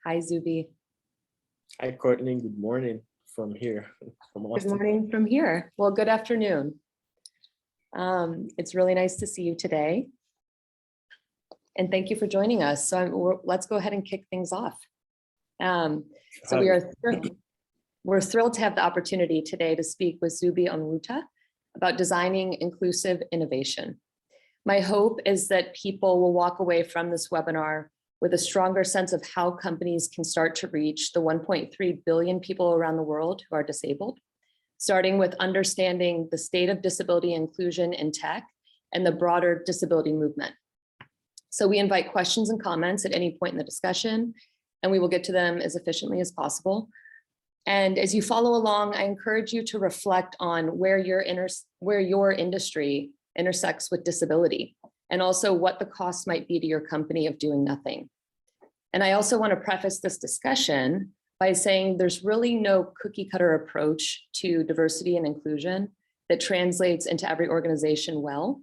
Hi, Zuby. Hi, Courtney. Good morning from here, from Good Austin. morning from here. Well, good afternoon. It's really nice to see you today. And thank you for joining us. So let's go ahead and kick things off. So we're thrilled to have the opportunity today to speak with Zuby Onwuta about designing inclusive innovation. My hope is that people will walk away from this webinar with a stronger sense of how companies can start to reach the 1.3 billion people around the world who are disabled, starting with understanding the state of disability inclusion in tech and the broader disability movement. So we invite questions and comments at any point in the discussion, and we will get to them as efficiently as possible. And as you follow along, I encourage you to reflect on where your industry intersects with disability, and also what the cost might be to your company of doing nothing. And I also want to preface this discussion by saying there's really no cookie cutter approach to diversity and inclusion that translates into every organization well.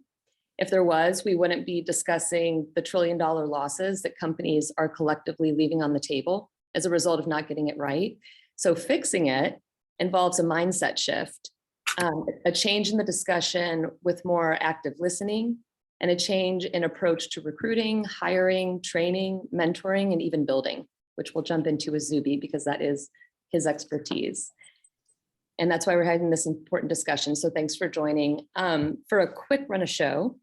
If there was, we wouldn't be discussing the trillion-dollar losses that companies are collectively leaving on the table as a result of not getting it right. So fixing it involves a mindset shift, a change in the discussion with more active listening, and a change in approach to recruiting, hiring, training, mentoring, and even building, which we'll jump into with Zuby because that is his expertise. And that's why we're having this important discussion. So thanks for joining. For a quick run of show,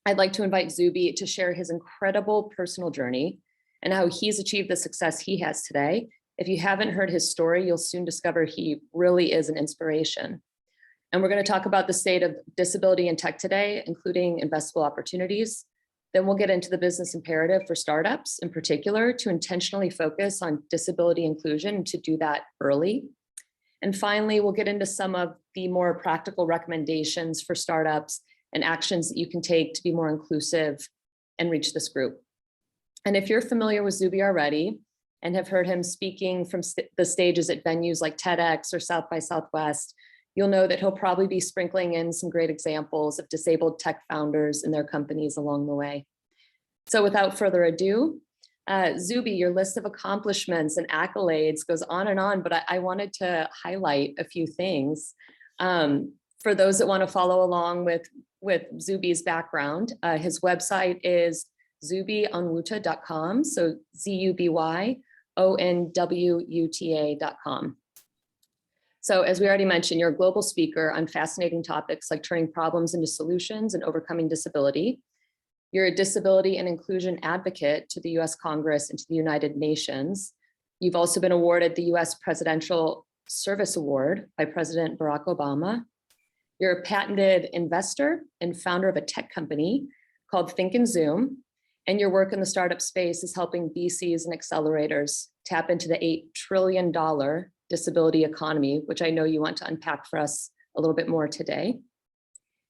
I'd like to invite Zuby to share his incredible personal journey and how he's achieved the success he has today. If you haven't heard his story, you'll soon discover he really is an inspiration. And we're going to talk about the state of disability in tech today, including investable opportunities. Then we'll get into the business imperative for startups in particular to intentionally focus on disability inclusion and to do that early. And finally, we'll get into some of the more practical recommendations for startups and actions that you can take to be more inclusive and reach this group. And if you're familiar with Zuby already and have heard him speaking from the stages at venues like TEDx or South by Southwest, you'll know that he'll probably be sprinkling in some great examples of disabled tech founders and their companies along the way. So without further ado, Zuby, your list of accomplishments and accolades goes on, but I wanted to highlight a few things. For those that want to follow along with Zuby's background, his website is zubyonwuta.com, so ZUBYONWUTA.com. So as we already mentioned, you're a global speaker on fascinating topics like turning problems into solutions and overcoming disability. You're a disability and inclusion advocate to the US Congress and to the United Nations. You've also been awarded the US Presidential Service Award by President Barack Obama. You're a patented investor and founder of a tech company called Think and Zoom. And your work in the startup space is helping VCs and accelerators tap into the $8 trillion disability economy, which I know you want to unpack for us a little bit more today.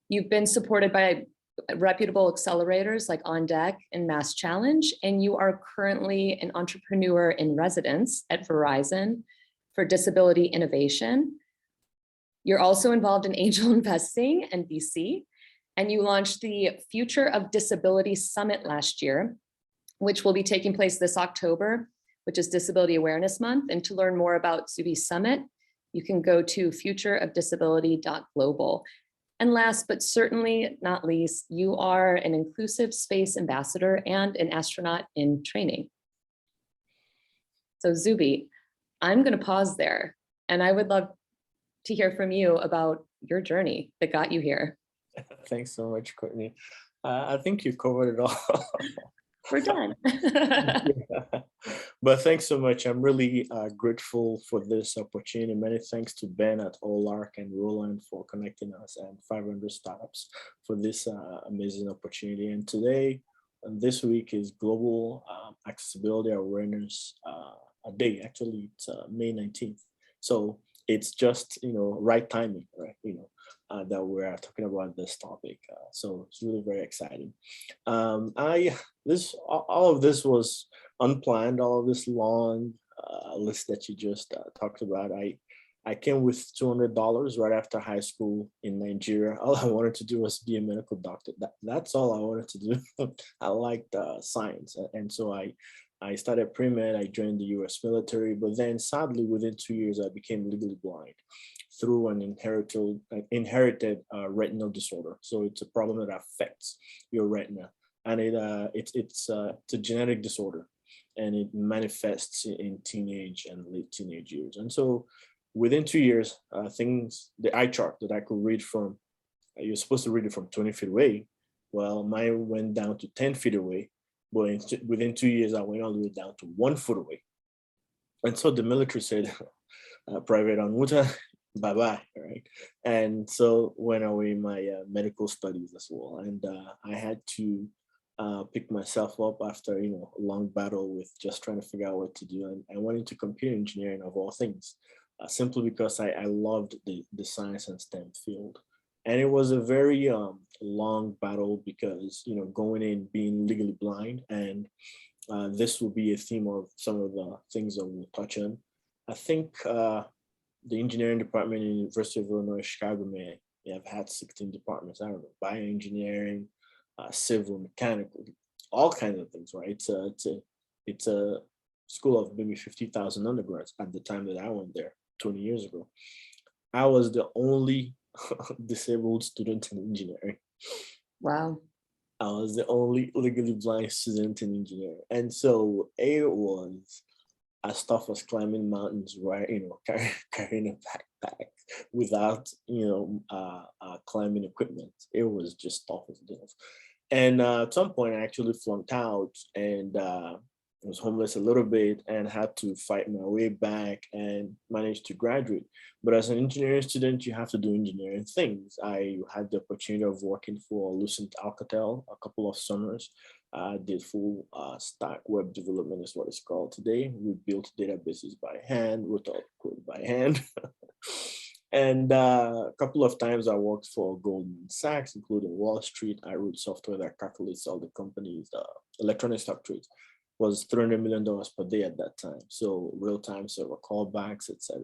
You've been supported by reputable accelerators like On Deck and Mass Challenge, and you are currently an entrepreneur in residence at Verizon for disability innovation. You're also involved in angel investing and VC, and you launched the Future of Disability Summit last year, which will be taking place this October, which is Disability Awareness Month. And to learn more about Zuby Summit, you can go to futureofdisability.global. And last, but certainly not least, you are an inclusive space ambassador and an astronaut in training. So Zuby, I'm going to pause there, and I would love to hear from you about your journey that got you here. Thanks so much, Courtney. I think you covered it all. We're done. Yeah. But thanks so much. I'm really grateful for this opportunity. Many thanks to Ben at Olark and Roland for connecting us and 500 Startups for this amazing opportunity. And today, this week is Global Accessibility Awareness Day. Actually, it's May 19th. So it's just, right timing, right? That we're talking about this topic. So it's really very exciting. All of this was unplanned, all of this long list that you just talked about. I came with $200 right after high school in Nigeria. All I wanted to do was be a medical doctor. That's all I wanted to do. I liked science. And so I I started pre-med, I joined the US military, but then sadly within 2 years, I became legally blind through an inherited retinal disorder. So it's a problem that affects your retina, and it's a genetic disorder, and it manifests in teenage and late teenage years. And so within 2 years, the eye chart that I could read from, you're supposed to read it from 20 feet away. Well, mine went down to 10 feet away, but within 2 years, I went all the way down to 1 foot away. And so the military said, Private Onwuta, bye-bye, right? And so went away my medical studies as well. And I had to pick myself up after, a long battle with just trying to figure out what to do. And I went into computer engineering of all things, simply because I loved the science and STEM field. And it was a very long battle because, going in, being legally blind, and this will be a theme of some of the things that we'll touch on. I think the engineering department in University of Illinois, Chicago may have had 16 departments. I don't know, bioengineering, civil, mechanical, all kinds of things, right? It's a school of maybe 50,000 undergrads at the time that I went there 20 years ago. I was the only disabled student in engineering. Wow. I was the only legally blind student in engineering. And so it was as tough as climbing mountains, right? Carrying a backpack without, climbing equipment. It was just tough as nails. And at some point, I actually flunked out and was homeless a little bit and had to fight my way back and managed to graduate. But as an engineering student, you have to do engineering things. I had the opportunity of working for Lucent Alcatel a couple of summers. I did full stack web development is what it's called today. We built databases by hand, wrote out code by hand. And a couple of times I worked for Goldman Sachs, including Wall Street. I wrote software that calculates all the companies' electronic stock trades. Was $300 million per day at that time. So real-time server callbacks, etc.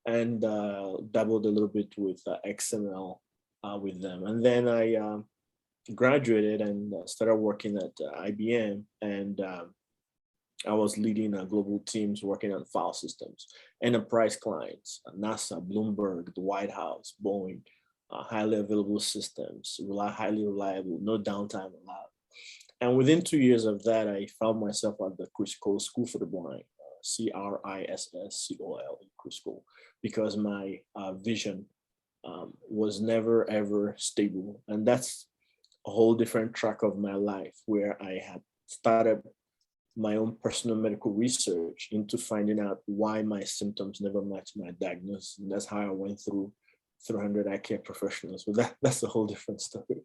And dabbled a little bit with XML with them. And then I graduated and started working at IBM, and I was leading global teams working on file systems, enterprise clients, NASA, Bloomberg, the White House, Boeing, highly available systems, highly reliable, no downtime allowed. And within 2 years of that, I found myself at the Chris Cole School for the Blind, CRISSCOL, Chris Cole, because my vision was never, ever stable. And that's a whole different track of my life, where I had started my own personal medical research into finding out why my symptoms never matched my diagnosis. And that's how I went through 300 eye care professionals. But that's a whole different story.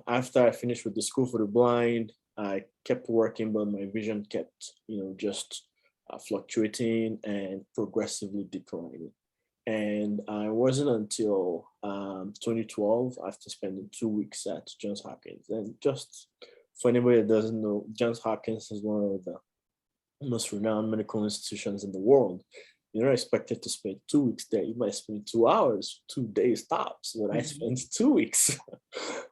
After I finished with the School for the Blind, I kept working, but my vision kept, just fluctuating and progressively declining. And it wasn't until 2012, after spending 2 weeks at Johns Hopkins. And just for anybody that doesn't know, Johns Hopkins is one of the most renowned medical institutions in the world. You're not expected to spend 2 weeks there. You might spend 2 hours, 2 days tops. But I spent 2 weeks.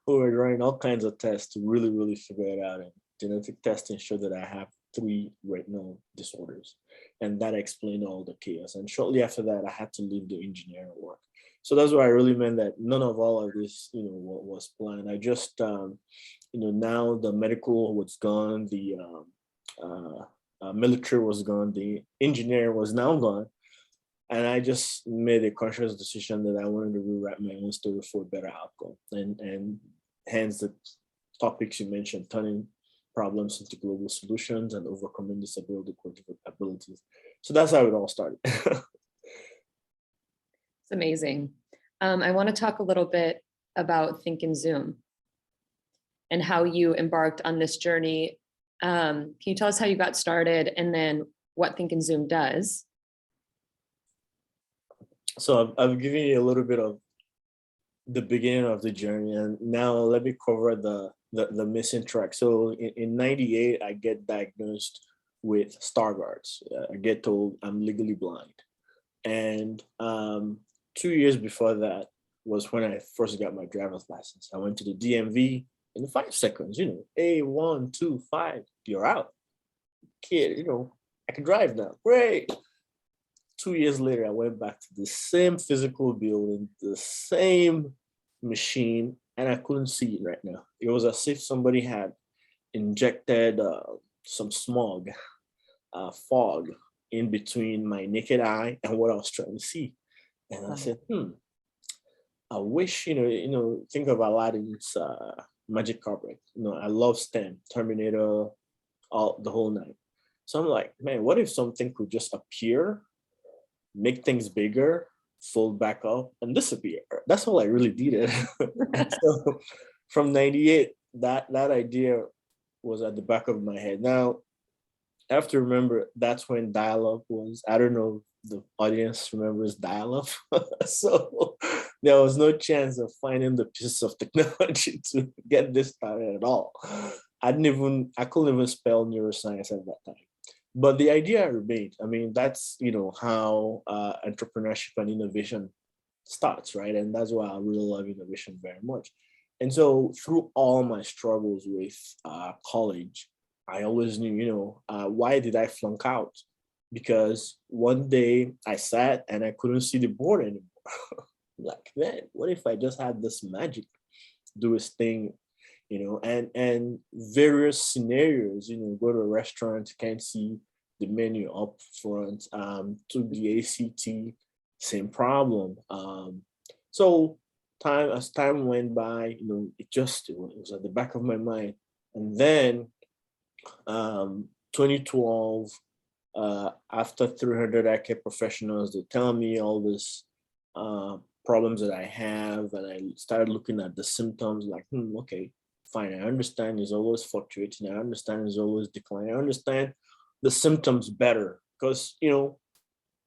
We were running all kinds of tests to really, really figure it out. And genetic testing showed that I have 3 retinal disorders. And that explained all the chaos. And shortly after that, I had to leave the engineering work. So that's why I really meant that none of all of this, was planned. I just, now the medical was gone, the military was gone, the engineering was now gone. And I just made a conscious decision that I wanted to rewrite my own story for a better outcome. And hence the topics you mentioned, turning problems into global solutions and overcoming disability abilities. So that's how it all started. It's amazing. I want to talk a little bit about Think and Zoom and how you embarked on this journey. Can you tell us how you got started and then what Think and Zoom does? So I've given you a little bit of the beginning of the journey, and now let me cover the missing track. So in 98, I get diagnosed with Stargardt's. I get told I'm legally blind. And 2 years before that was when I first got my driver's license. I went to the DMV, in 5 seconds, A1, 2, 5, you're out. Kid, I can drive now. Great. 2 years later, I went back to the same physical building, the same machine, and I couldn't see it right now. It was as if somebody had injected some smog, fog in between my naked eye and what I was trying to see. And I said, I wish, think of Aladdin's magic carpet. I love STEM, Terminator, the whole night. So I'm like, man, what if something could just appear, make things bigger, fold back up, and disappear? That's all I really needed. And so from 98, that idea was at the back of my head. Now, I have to remember that's when dial-up was. I don't know if the audience remembers dial-up. So there was no chance of finding the piece of technology to get this started at all. I couldn't even spell neuroscience at that time. But the idea remained. I mean, that's, how entrepreneurship and innovation starts, right? And that's why I really love innovation very much. And so through all my struggles with college, I always knew, why did I flunk out? Because one day I sat and I couldn't see the board anymore. Like, man, what if I just had this magic do its thing, and various scenarios, go to a restaurant, you can't see the menu up front, to the ACT, same problem. So as time went by, it was at the back of my mind. And then 2012, after 300 IK professionals, they tell me all this problems that I have, and I started looking at the symptoms like, okay, fine, I understand it's always fluctuating, I understand it's always declining, I understand the symptoms better, because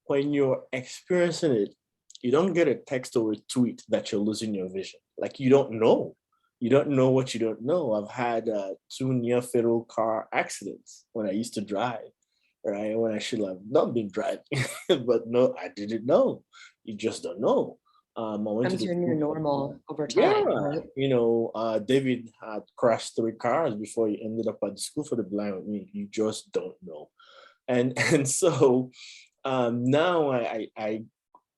when you're experiencing it, you don't get a text or a tweet that you're losing your vision. Like, you don't know what you don't know. I've had 2 near fatal car accidents when I used to drive, right? When I should have not been driving. But no, I didn't know. You just don't know. I went to Becomes your new normal over yeah, time, right? David had crashed 3 cars before he ended up at the school for the blind with me. You just don't know. And so now I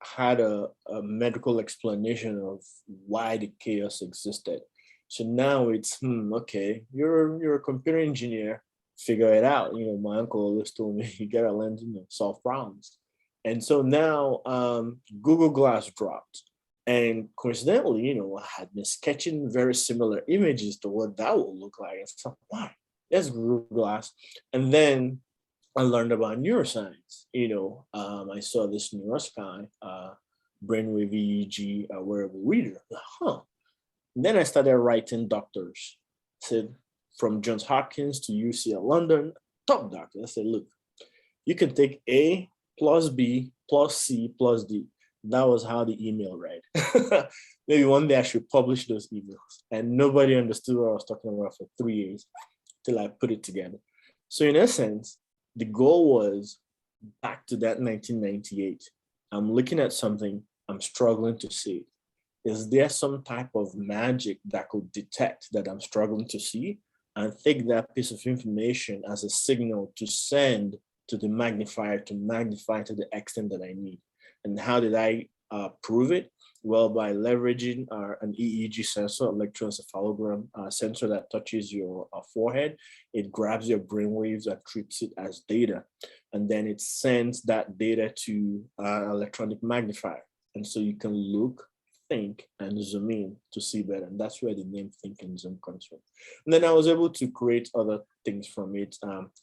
had a medical explanation of why the chaos existed. So now it's, okay, you're a computer engineer, figure it out. My uncle always told me, you gotta learn to solve problems. And so now Google Glass dropped. And coincidentally, I had been sketching very similar images to what that would look like. And so, wow, there's Google Glass. And then I learned about neuroscience. I saw this Neurosky, brainwave EEG, wearable reader. And then I started writing doctors. I said, from Johns Hopkins to UCL London, top doctors. I said, look, you can take A plus B plus C plus D. That was how the email read. Maybe one day I should publish those emails. And nobody understood what I was talking about for 3 years till I put it together. So in essence, the goal was back to that 1998. I'm looking at something, I'm struggling to see. Is there some type of magic that could detect that I'm struggling to see and take that piece of information as a signal to send to the magnifier to magnify to the extent that I need? And how did I prove it? Well, by leveraging an EEG sensor, electroencephalogram sensor that touches your forehead. It grabs your brainwaves and treats it as data. And then it sends that data to an electronic magnifier. And so you can look, think, and zoom in to see better. And that's where the name Think and Zoom comes from. And then I was able to create other things from it.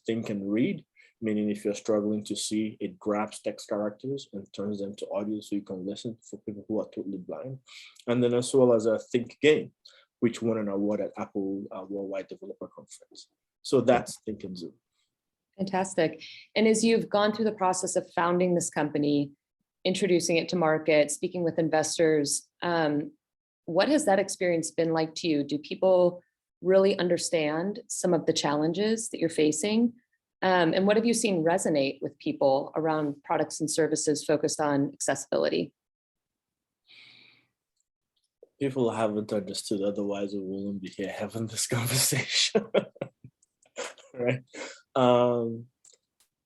Think and Read, meaning if you're struggling to see, it grabs text characters and turns them to audio so you can listen for people who are totally blind. And then as well as a Think Game, which won an award at Apple Worldwide Developer Conference. So that's Think and Zoom. Fantastic. And as you've gone through the process of founding this company, introducing it to market, speaking with investors, what has that experience been like to you? Do people really understand some of the challenges that you're facing? And what have you seen resonate with people around products and services focused on accessibility? People haven't understood, otherwise we wouldn't be here having this conversation. Right? Um,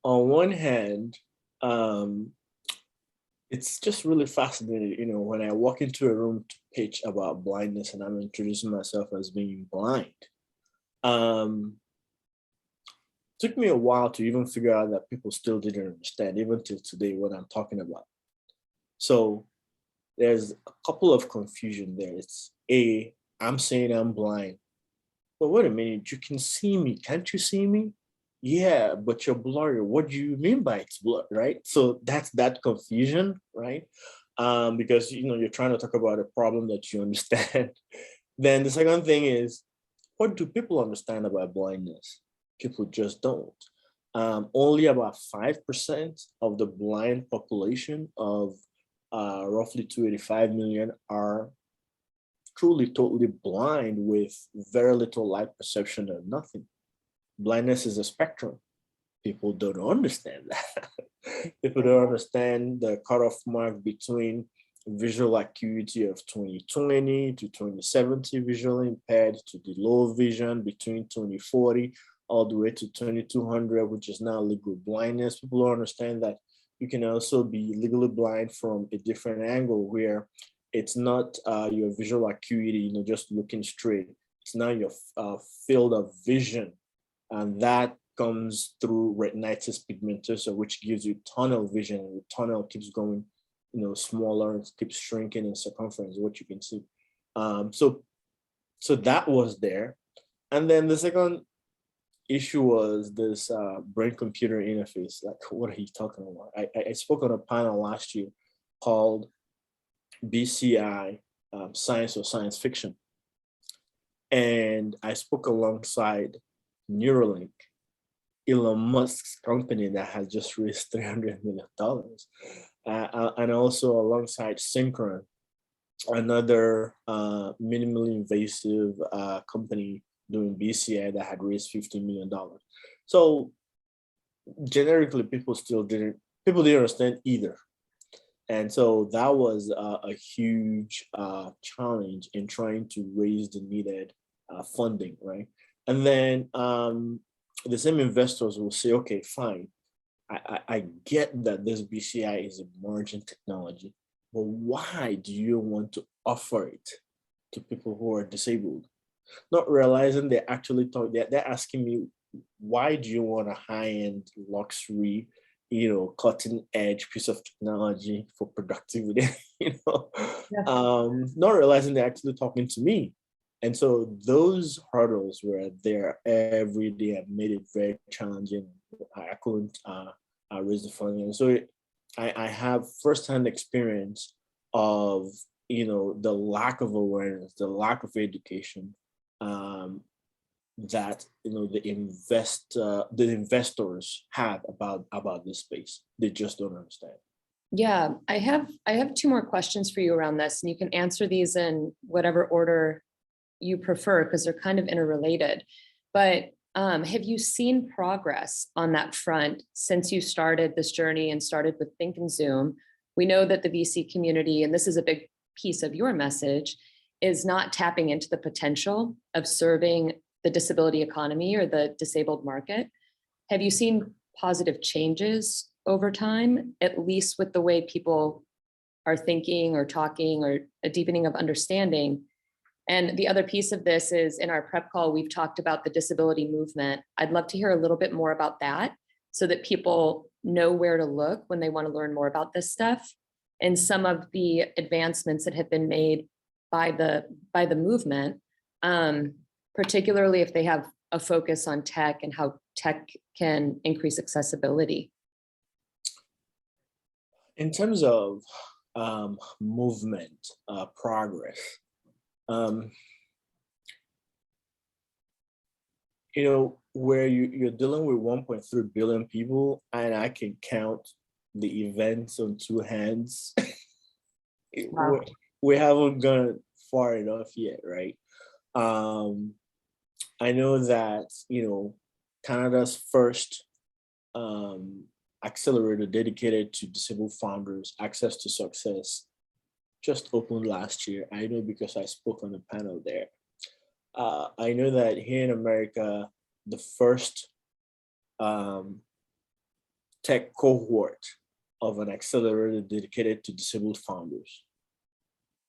on one hand, um, it's just really fascinating, when I walk into a room to pitch about blindness and I'm introducing myself as being blind. Um, took me a while to even figure out that people still didn't understand, even till today, what I'm talking about. So there's a couple of confusion there. It's I'm saying I'm blind. But wait a minute, you can see me. Can't you see me? Yeah, but you're blurry. What do you mean by it's blurry, right? So that's that confusion, right? Because you're trying to talk about a problem that you understand. Then the second thing is, what do people understand about blindness? People just don't. Only about 5% of the blind population of roughly 285 million are truly totally blind with very little light perception or nothing. Blindness is a spectrum. People don't understand that. People don't understand the cutoff mark between visual acuity of 2020 to 2070 visually impaired to the low vision between 2040 all the way to 2200, which is now legal blindness. People don't understand that you can also be legally blind from a different angle where it's not your visual acuity, just looking straight. It's now your field of vision, and that comes through retinitis pigmentosa, which gives you tunnel vision. And the tunnel keeps going, smaller, and keeps shrinking in circumference, what you can see. So that was there. And then the second issue was this brain-computer interface. Like, what are you talking about? I spoke on a panel last year called BCI, Science or Science Fiction. And I spoke alongside Neuralink, Elon Musk's company that has just raised $300 million. And also alongside Synchron, another minimally invasive company doing BCI that had raised $50 million. So generically, people didn't understand either. And so that was a huge challenge in trying to raise the needed funding, right? And then the same investors will say, okay, fine, I get that this BCI is emerging technology, but why do you want to offer it to people who are disabled? Not realizing they actually they're asking me, why do you want a high-end luxury, cutting edge piece of technology for productivity? Yeah. Not realizing they're actually talking to me. And so those hurdles were there every day and made it very challenging. I couldn't raise the funding. And so I have firsthand experience of, the lack of awareness, the lack of education that the investors have about this space. They just don't understand. Yeah, I have two more questions for you around this, and you can answer these in whatever order you prefer because they're kind of interrelated. But have you seen progress on that front since you started this journey and started with Think and Zoom? We know that the VC community, and this is a big piece of your message, is not tapping into the potential of serving the disability economy or the disabled market. Have you seen positive changes over time, at least with the way people are thinking or talking, or a deepening of understanding? And the other piece of this is, in our prep call, we've talked about the disability movement. I'd love to hear a little bit more about that so that people know where to look when they want to learn more about this stuff, and some of the advancements that have been made by the movement, particularly if they have a focus on tech and how tech can increase accessibility. In terms of movement, progress, where you're dealing with 1.3 billion people, and I can count the events on two hands. Wow. We haven't gone far enough yet, right? I know that, Canada's first accelerator dedicated to disabled founders, Access to Success, just opened last year. I know because I spoke on the panel there. I know that here in America, the first um, tech cohort of an accelerator dedicated to disabled founders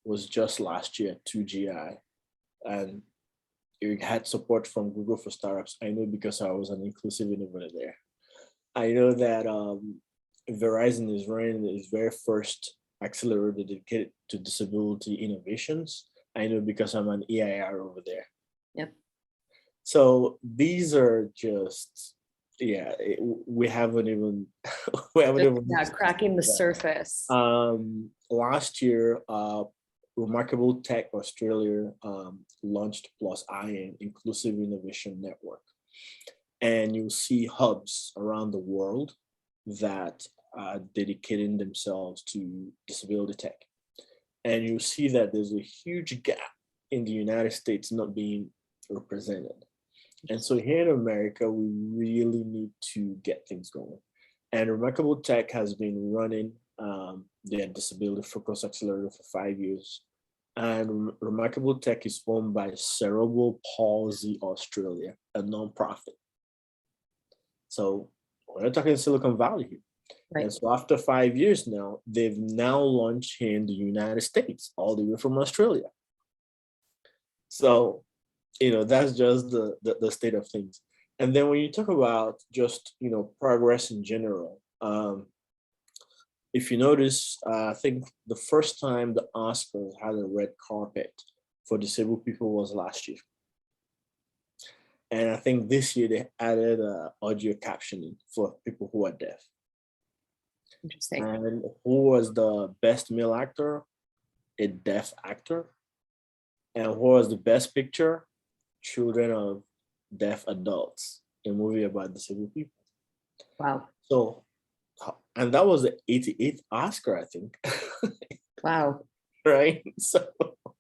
was just last year at 2GI. And it had support from Google for Startups. I know because I was an inclusive innovator there. I know that Verizon is running its very first accelerator dedicated to disability innovations. I know because I'm an EIR over there. Yep. So these are just, yeah, we haven't even, we haven't even. Yeah, cracking the surface. Last year, Remarkable Tech Australia launched Plus IN, Inclusive Innovation Network. And you'll see hubs around the world that are dedicating themselves to disability tech. And you'll see that there's a huge gap in the United States not being represented. And so here in America, we really need to get things going. And Remarkable Tech has been running their disability focus accelerator for 5 years. And Remarkable Tech is owned by Cerebral Palsy Australia, a nonprofit. So we're talking Silicon Valley here. Right. And so after 5 years now, they've now launched here in the United States, all the way from Australia. So, that's just the state of things. And then when you talk about just, progress in general, if you notice, I think the first time the Oscars had a red carpet for disabled people was last year. And I think this year they added audio captioning for people who are deaf. Interesting. And who was the best male actor? A deaf actor. And who was the best picture? Children of deaf adults, a movie about disabled people. Wow. So, and that was the 88th Oscar, I think. Wow. Right? So.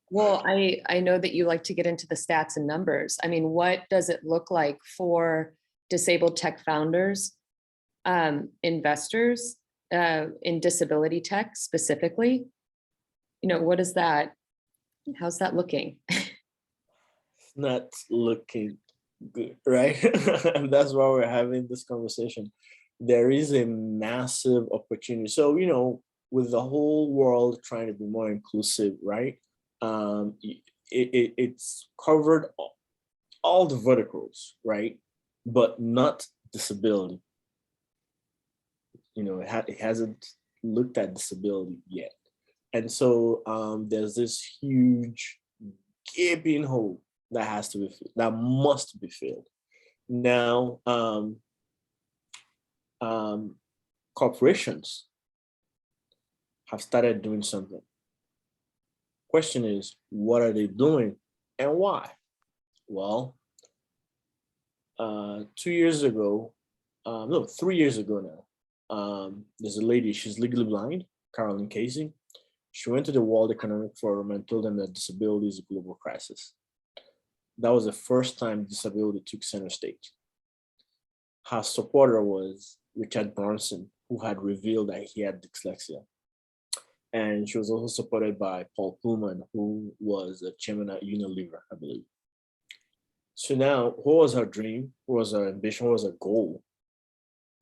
Well, I know that you like to get into the stats and numbers. I mean, what does it look like for disabled tech founders, investors in disability tech specifically? What is that? How's that looking? It's not looking good, right? And that's why we're having this conversation. There is a massive opportunity. So, with the whole world trying to be more inclusive, right? It's covered all the verticals, right? But not disability. It hasn't looked at disability yet. And so there's this huge gaping hole that has to be filled, that must be filled. Now, corporations have started doing something. Question is, what are they doing and why? Well, 3 years ago now, there's a lady, she's legally blind, Carolyn Casey. She went to the World Economic Forum and told them that disability is a global crisis. That was the first time disability took center stage. Her supporter was Richard Branson, who had revealed that he had dyslexia. And she was also supported by Paul Pullman, who was the chairman at Unilever, I believe. So now, what was her dream? What was her ambition? What was her goal?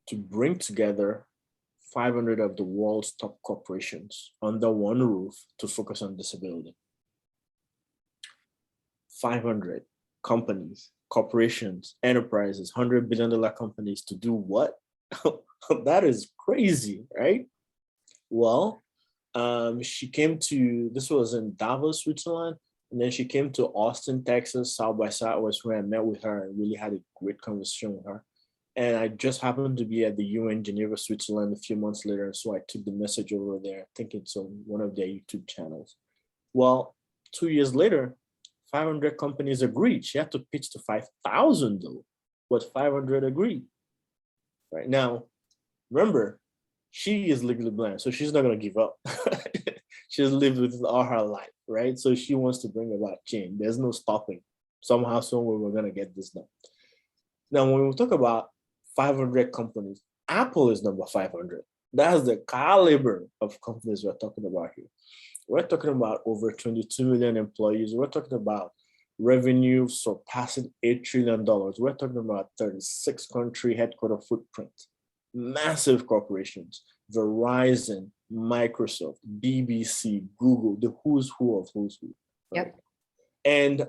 To bring together 500 of the world's top corporations under one roof to focus on disability. 500 companies, corporations, enterprises, $100 billion companies to do what? That is crazy, right? Well, she came to, this was in Davos, Switzerland, and then she came to Austin, Texas, South by Southwest, where I met with her and really had a great conversation with her. And I just happened to be at the UN Geneva, Switzerland a few months later. And so I took the message over there, I think it's on one of their YouTube channels. Well, 2 years later, 500 companies agreed. She had to pitch to 5,000 though, but 500 agreed. Right now, remember, she is legally blind, so she's not going to give up. She's lived with it all her life, right? So she wants to bring about change. There's no stopping. Somehow, somewhere, we're going to get this done. Now, when we talk about 500 companies, Apple is number 500. That's the caliber of companies we're talking about here. We're talking about over 22 million employees. We're talking about revenue surpassing $8 trillion. We're talking about 36 country headquarter footprint, massive corporations, Verizon, Microsoft, BBC, Google, the who's who of who's who. Right? Yep.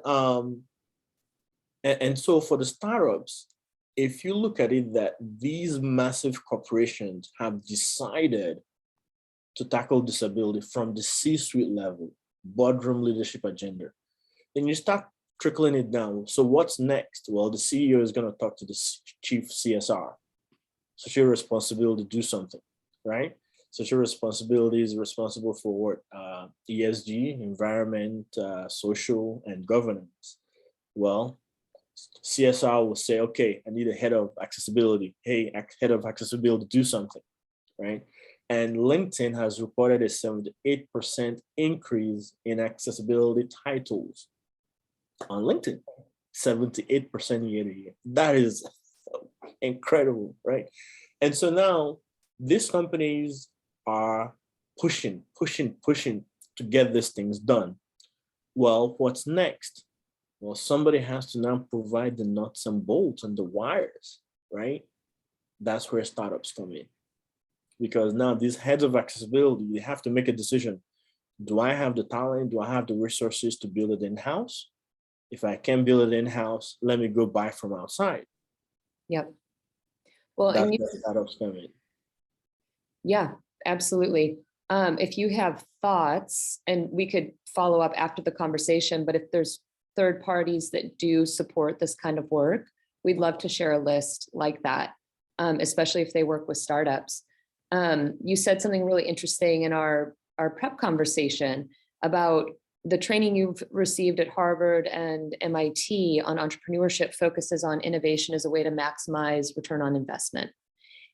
And so for the startups, if you look at it that these massive corporations have decided to tackle disability from the C-suite level, boardroom leadership agenda, then you start trickling it down. So what's next? Well, the CEO is going to talk to the chief CSR, social responsibility to do something, right? Social responsibility is responsible for what? ESG, environment, social, and governance. Well, CSR will say, okay, I need a head of accessibility. Hey, head of accessibility, do something, right? And LinkedIn has reported a 78% increase in accessibility titles on LinkedIn, 78% year to year. That is incredible, right? And so now these companies are pushing to get these things done. Well, what's next? Well, somebody has to now provide the nuts and bolts and the wires, right? That's where startups come in. Because now these heads of accessibility, they have to make a decision. Do I have the talent? Do I have the resources to build it in-house? If I can build it in-house, let me go buy from outside. Yep. Well, That's and where startups come in. yeah, absolutely. If you have thoughts, and we could follow up after the conversation, but if there's third parties that do support this kind of work, we'd love to share a list like that, especially if they work with startups. You said something really interesting in our prep conversation about the training you've received at Harvard and MIT on entrepreneurship focuses on innovation as a way to maximize return on investment.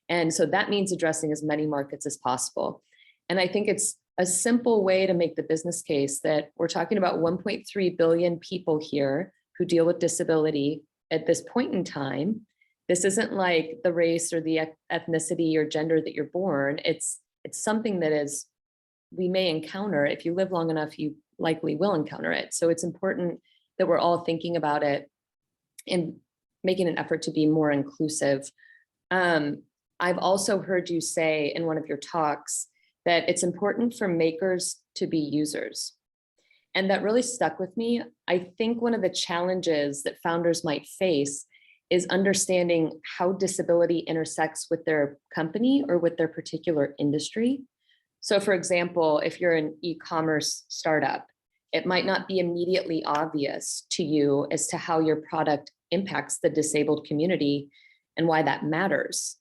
And so that means addressing as many markets as possible. And I think it's a simple way to make the business case that we're talking about 1.3 billion people here who deal with disability at this point in time. This isn't like the race or the ethnicity or gender that you're born. It's something that is, we may encounter. If you live long enough, you likely will encounter it. So it's important that we're all thinking about it and making an effort to be more inclusive. I've also heard you say in one of your talks that it's important for makers to be users. And that really stuck with me. I think one of the challenges that founders might face is understanding how disability intersects with their company or with their particular industry. So for example, if you're an e-commerce startup, it might not be immediately obvious to you as to how your product impacts the disabled community and why that matters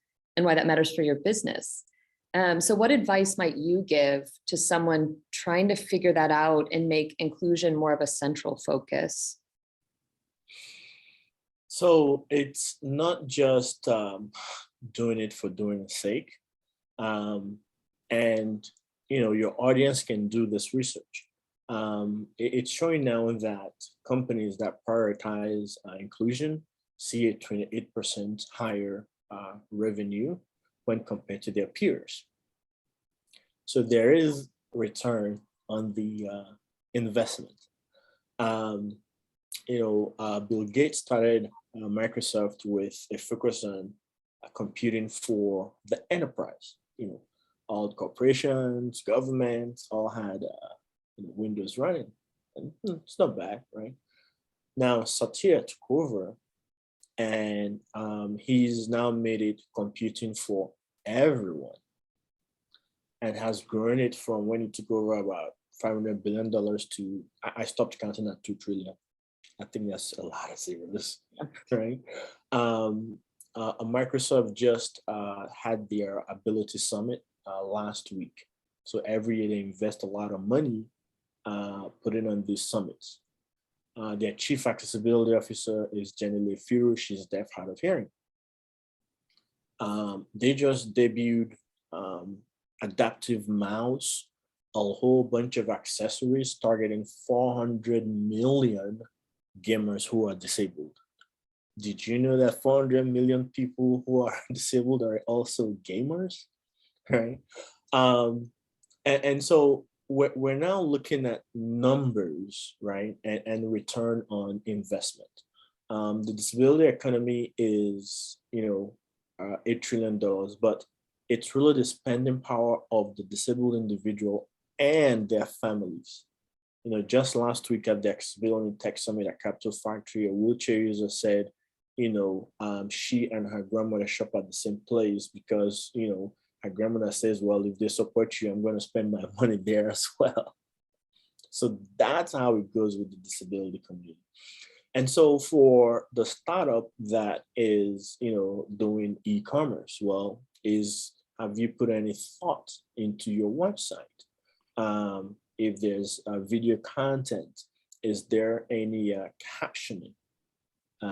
for your business. So what advice might you give to someone trying to figure that out and make inclusion more of a central focus? So it's not just doing it for doing sake. And your audience can do this research. It's showing now that companies that prioritize inclusion see a 28% higher revenue when compared to their peers. So there is return on the investment. Bill Gates started Microsoft with a focus on computing for the enterprise. All corporations, governments, all had Windows running, and it's not bad, right? Now Satya took over, and he's now made it computing for everyone, and has grown it from when he took over about $500 billion to, I stopped counting at 2 trillion. I think that's a lot of zeros, right? Microsoft just had their Ability Summit last week. So every year they invest a lot of money putting on these summits. Their chief accessibility officer is Jenny Lefiru. She's deaf, hard of hearing. They just debuted adaptive mouse, a whole bunch of accessories targeting 400 million gamers who are disabled. Did you know that 400 million people who are disabled are also gamers, right? And so we're now looking at numbers, right, and return on investment. The disability economy is, $8 trillion, but it's really the spending power of the disabled individual and their families. Just last week at the Accessibility Tech Summit at Capital Factory, a wheelchair user said, she and her grandmother shop at the same place because, her grandmother says, well, if they support you, I'm going to spend my money there as well. So that's how it goes with the disability community. And so for the startup that is, doing e-commerce, well, have you put any thought into your website? If there's video content, is there any captioning?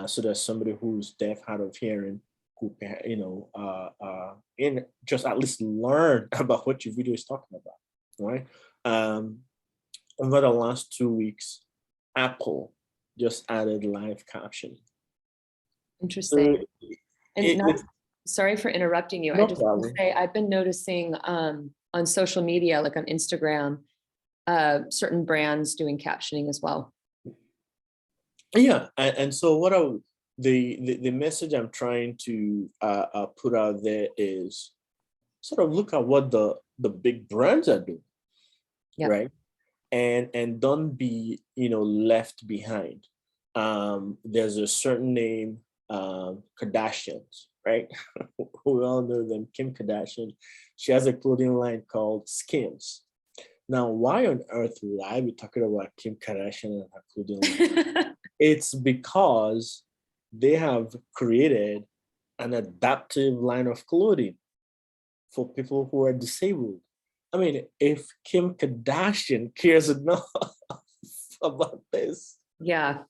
So that somebody who's deaf, hard of hearing, who just at least learn about what your video is talking about, right? Over the last 2 weeks, Apple just added live captioning. Interesting. So sorry for interrupting you. No I just want to problem. say I've been noticing on social media, like on Instagram, certain brands doing captioning as well. Yeah, and so the message I'm trying to put out there is sort of look at what the big brands are doing, Yep. right? And don't be left behind. There's a certain name, Kardashians, right? We all know them, Kim Kardashian. She has a clothing line called Skims. Now, why on earth would I be talking about Kim Kardashian and her clothing line? It's because they have created an adaptive line of clothing for people who are disabled. I mean, if Kim Kardashian cares enough about this. Yeah,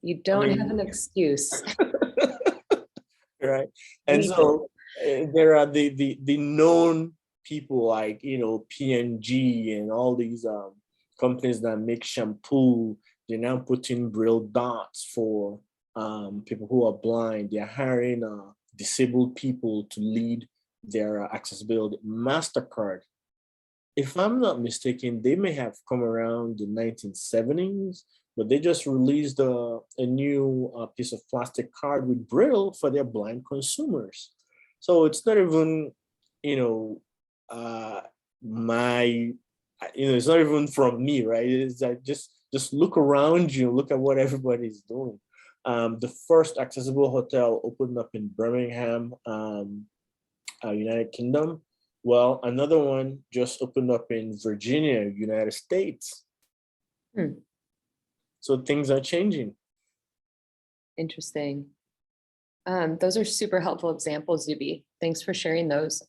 you don't have an excuse. Right. And so there are the known people like, P&G and all these companies that make shampoo. They're now putting braille dots for people who are blind. They're hiring disabled people to lead their accessibility. MasterCard, if I'm not mistaken, they may have come around the 1970s, but they just released a new piece of plastic card with braille for their blind consumers. So it's not even, it's not even from me, right? It's like just look around you, look at what everybody's doing. The first accessible hotel opened up in Birmingham, United Kingdom. Well, another one just opened up in Virginia, United States. So things are changing. Interesting. Those are super helpful examples, Zuby. Thanks for sharing those.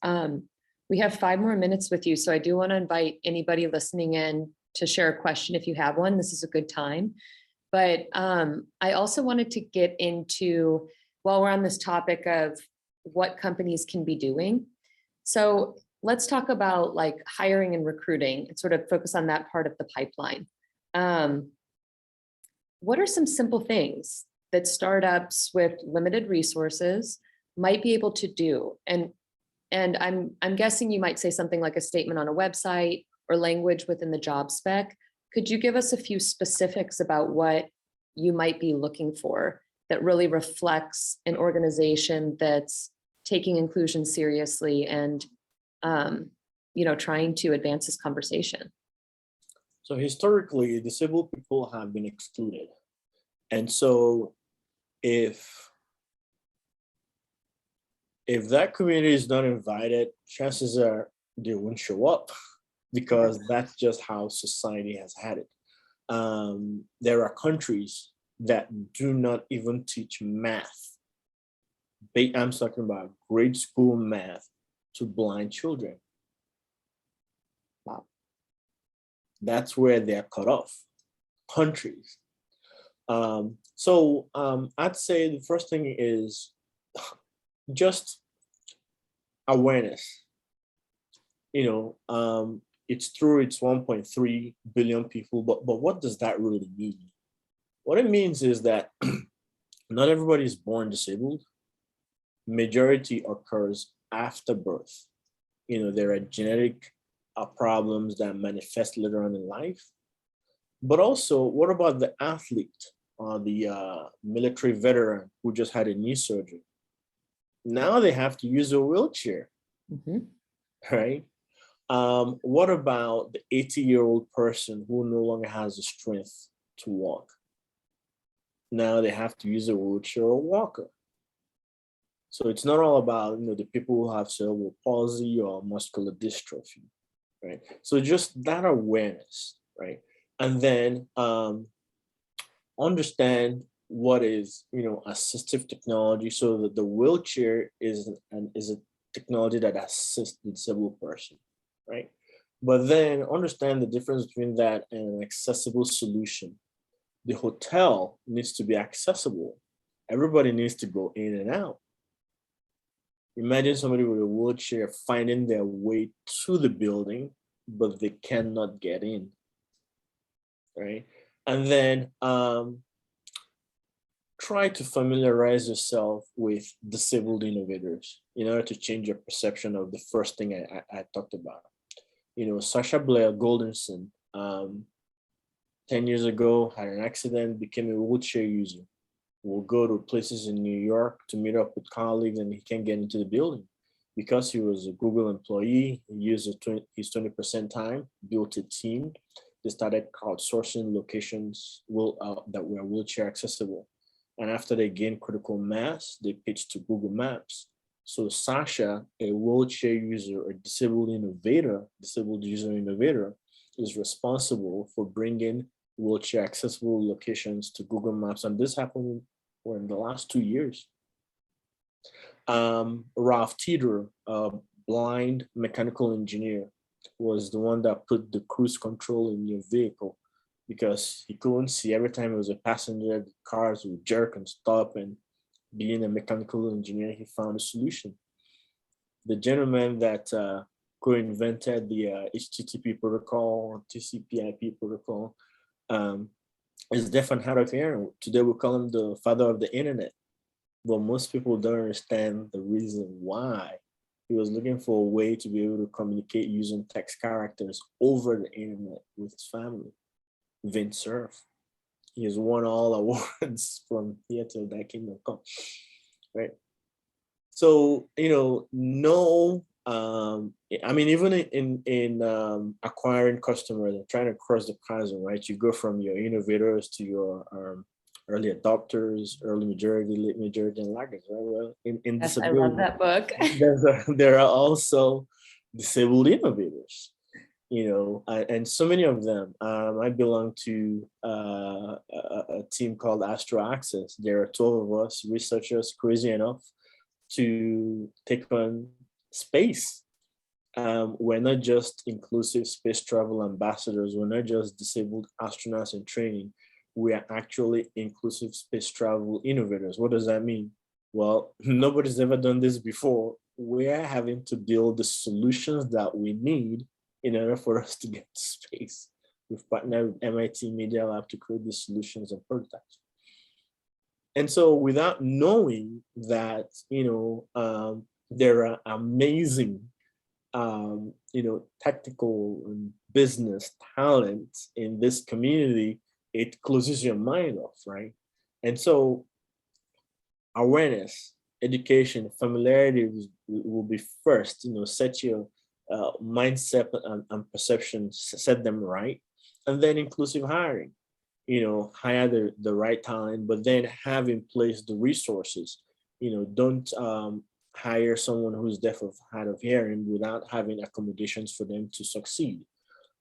We have 5 more minutes with you, so I do want to invite anybody listening in to share a question if you have one. This is a good time. But I also wanted to get into, while we're on this topic of what companies can be doing. So let's talk about like hiring and recruiting and sort of focus on that part of the pipeline. What are some simple things that startups with limited resources might be able to do? And I'm guessing you might say something like a statement on a website or language within the job spec. Could you give us a few specifics about what you might be looking for that really reflects an organization that's taking inclusion seriously and trying to advance this conversation? So historically, disabled people have been excluded. And so if that community is not invited, chances are they won't show up because that's just how society has had it. There are countries that do not even teach math. I'm talking about grade school math to blind children. Wow. That's where they're cut off, countries. So I'd say the first thing is just awareness. It's true, it's 1.3 billion people, but what does that really mean? What it means is that not everybody is born disabled. Majority occurs after birth. There are genetic problems that manifest later on in life. But also, what about the athlete or the military veteran who just had a knee surgery? Now they have to use a wheelchair, right? What about the 80-year-old person who no longer has the strength to walk? Now they have to use a wheelchair or walker. So it's not all about, the people who have cerebral palsy or muscular dystrophy, right? So just that awareness, right? And then understand what is, assistive technology, so that the wheelchair is a technology that assists the disabled person, right? But then understand the difference between that and an accessible solution. The hotel needs to be accessible. Everybody needs to go in and out. Imagine somebody with a wheelchair finding their way to the building, but they cannot get in, right? And then try to familiarize yourself with disabled innovators in order to change your perception of the first thing I talked about. Sasha Blair Goldenson, 10 years ago, had an accident, became a wheelchair user. Will go to places in New York to meet up with colleagues, and he can't get into the building because he was a Google employee. He used his 20% time, built a team. They started crowdsourcing locations that were wheelchair accessible. And after they gained critical mass, they pitched to Google Maps. So Sasha, a wheelchair user, a disabled user innovator, is responsible for bringing wheelchair accessible locations to Google Maps. And this happened in the last 2 years. Ralph Teeter, a blind mechanical engineer, was the one that put the cruise control in your vehicle because he couldn't see. Every time it was a passenger, the cars would jerk and stop. And being a mechanical engineer, he found a solution. The gentleman that co-invented the HTTP protocol, TCP/IP protocol, is deaf and hard of hearing. Today we call him the father of the internet. But most people don't understand the reason why. He was looking for a way to be able to communicate using text characters over the internet with his family. Vint Cerf. He has won all awards from here till that kingdom come, right? So, even in acquiring customers and trying to cross the chasm, right? You go from your innovators to your early adopters, early majority, late majority, and laggards, right? Well, in Yes, I disability, love that book. there are also disabled innovators, and so many of them. I belong to a team called Astro Access. There are 12 of us researchers crazy enough to take on space. We're not just inclusive space travel ambassadors. We're not just disabled astronauts in training. We are actually inclusive space travel innovators. What does that mean? Well, nobody's ever done this before. We're having to build the solutions that we need in order for us to get to space. We've partnered with MIT Media Lab to create these solutions and prototypes. And so without knowing that, there are amazing, tactical and business talents in this community, it closes your mind off, right? And so awareness, education, familiarity will be first, set your mindset and perceptions, set them right. And then inclusive hiring, hire the right talent, but then have in place the resources. Don't hire someone who's deaf or hard of hearing without having accommodations for them to succeed.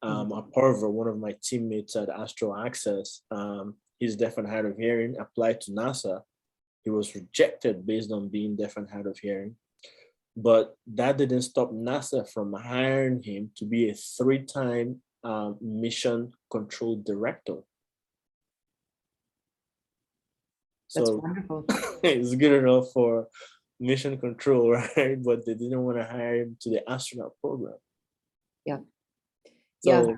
However, one of my teammates at Astro Access, he's deaf and hard of hearing, applied to NASA. He was rejected based on being deaf and hard of hearing. But that didn't stop NASA from hiring him to be a 3-time mission control director. That's So wonderful. it's good enough for mission control, right? But they didn't want to hire him to the astronaut program. Yeah. So,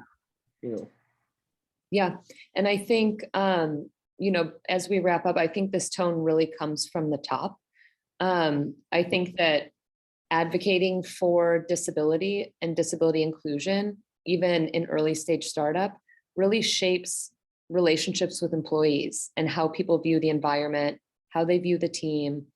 Yeah. And I think, as we wrap up, I think this tone really comes from the top. I think that advocating for disability and disability inclusion, even in early stage startup, really shapes relationships with employees and how people view the environment, how they view the team,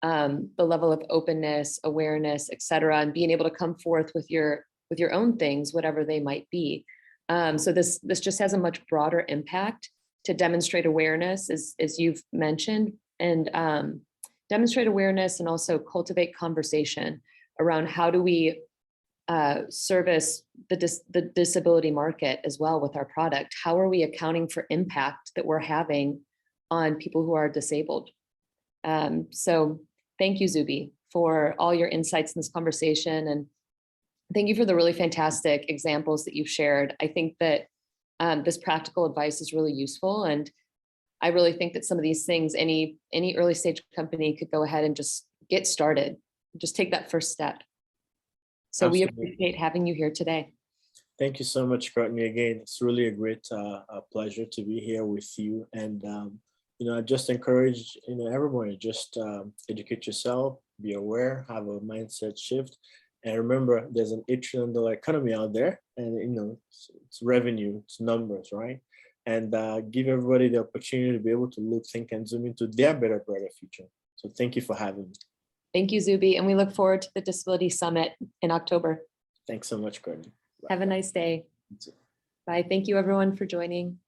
the level of openness, awareness, et cetera, and being able to come forth with your own things, whatever they might be. So this just has a much broader impact to demonstrate awareness, as you've mentioned, and demonstrate awareness and also cultivate conversation around how do we service the disability market as well with our product. How are we accounting for impact that we're having on people who are disabled? So thank you, Zuby, for all your insights in this conversation. And thank you for the really fantastic examples that you've shared. I think that this practical advice is really useful. And I really think that some of these things, any early stage company could go ahead and just get started, just take that first step. So Absolutely. we appreciate having you here today. Thank you so much, Courtney. Again, it's really a great pleasure to be here with you. And I just encourage everyone to just educate yourself, be aware, have a mindset shift, and remember, there's an $8 trillion economy out there, and it's revenue, it's numbers, right? And give everybody the opportunity to be able to look, think, and zoom into their better, brighter future. So thank you for having me. Thank you, Zuby, and we look forward to the Disability Summit in October. Thanks so much, Courtney. Have a nice day. Bye. Thank you, everyone, for joining.